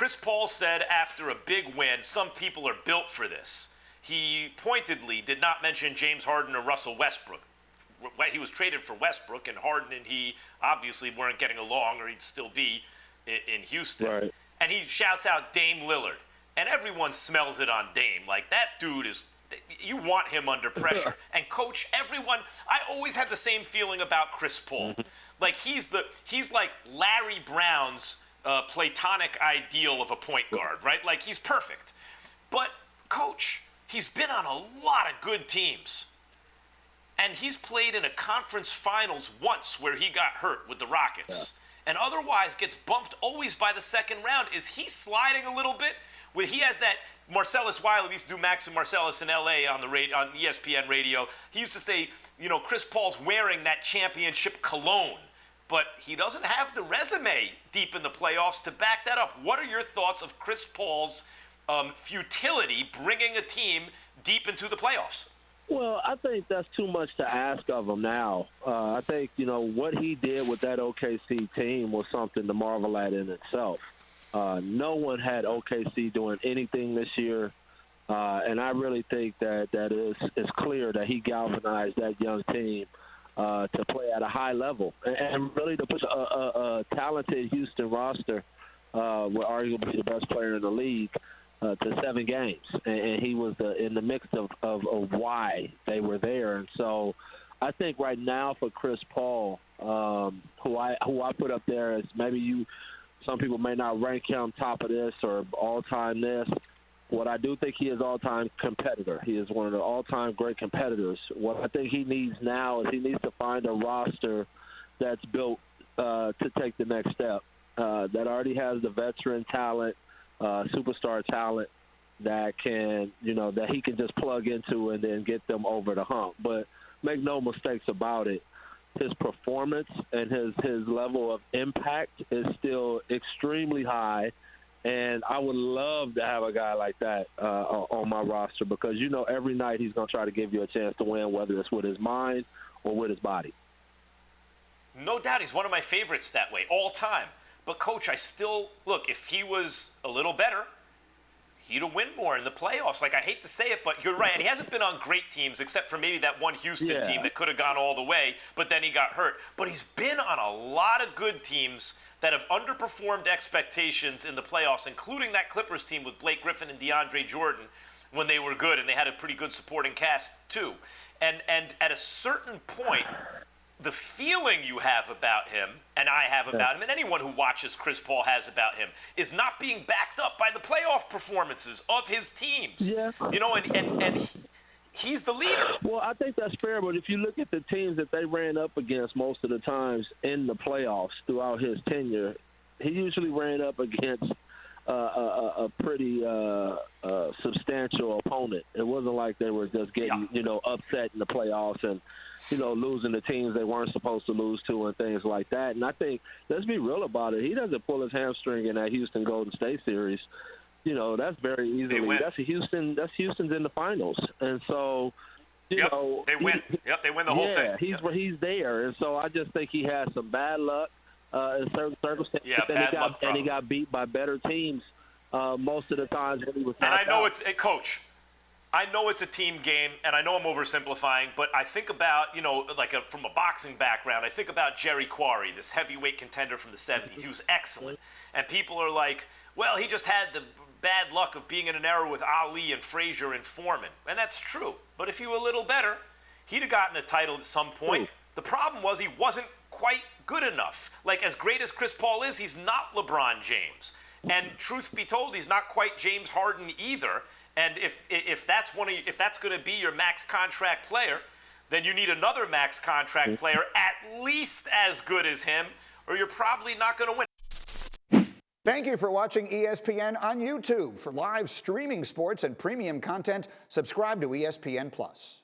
Chris Paul said after a big win, some people are built for this. He pointedly did not mention James Harden or Russell Westbrook. He was traded for Westbrook, and Harden and he obviously weren't getting along, or he'd still be in Houston. Right. And he shouts out Dame Lillard. And everyone smells it on Dame. Like, that dude is, you want him under pressure. And coach, everyone, I always had the same feeling about Chris Paul. Like, he's like Larry Brown's platonic ideal of a point guard, right? Like, he's perfect. But, coach, he's been on a lot of good teams. And he's played in a conference finals once where he got hurt with the Rockets. And otherwise gets bumped always by the second round. Is he sliding a little bit? Well, he has that Marcellus Wiley. We used to do Max and Marcellus in L.A. on ESPN radio. He used to say, Chris Paul's wearing that championship cologne. But he doesn't have the resume deep in the playoffs to back that up. What are your thoughts of Chris Paul's futility bringing a team deep into the playoffs? Well, I think that's too much to ask of him now. I think, what he did with that OKC team was something to marvel at in itself. No one had OKC doing anything this year, and I really think that it's clear that he galvanized that young team to play at a high level and really to push a talented Houston roster, with arguably the best player in the league, to 7 games, and he was in the mix of why they were there. And so I think right now for Chris Paul, who I put up there as maybe some people may not rank him top of this or all-time this. What I do think he is all-time competitor. He is one of the all-time great competitors. What I think he needs now is he needs to find a roster that's built to take the next step, that already has the veteran talent, superstar talent that can, that he can just plug into and then get them over the hump. But make no mistakes about it, his performance and his level of impact is still extremely high, and I would love to have a guy like that on my roster because, every night he's going to try to give you a chance to win, whether it's with his mind or with his body. No doubt he's one of my favorites that way, all time. But, Coach, I still – look, if he was a little better, he'd win more in the playoffs. Like, I hate to say it, but you're right. And he hasn't been on great teams except for maybe that one Houston team that could have gone all the way, but then he got hurt. But he's been on a lot of good teams that have underperformed expectations in the playoffs, including that Clippers team with Blake Griffin and DeAndre Jordan when they were good, and they had a pretty good supporting cast too. And at a certain point – the feeling you have about him, and I have about him, and anyone who watches Chris Paul has about him, is not being backed up by the playoff performances of his teams. Yeah. And he's the leader. Well, I think that's fair, but if you look at the teams that they ran up against most of the times in the playoffs throughout his tenure, he usually ran up against a pretty substantial opponent. It wasn't like they were just getting, upset in the playoffs and, losing the teams they weren't supposed to lose to and things like that. And I think, let's be real about it, he doesn't pull his hamstring in that Houston Golden State series. That's very easily. That's Houston's in the finals. And so, they win. They win the whole thing. He's there. And so I just think he had some bad luck in certain circumstances. And he got beat by better teams most of the times when he was knocked out. And I know Coach, I know it's a team game, and I know I'm oversimplifying, but I think about, from a boxing background, I think about Jerry Quarry, this heavyweight contender from the 70s. He was excellent. And people are like, well, he just had the bad luck of being in an era with Ali and Frazier and Foreman. And that's true. But if he were a little better, he'd have gotten a title at some point. The problem was he wasn't quite good enough. Like, as great as Chris Paul is, he's not LeBron James. And truth be told, he's not quite James Harden either. And if that's going to be your max contract player, then you need another max contract player at least as good as him, or you're probably not going to win. Thank you for watching ESPN on YouTube. For live streaming sports and premium content, subscribe to ESPN+.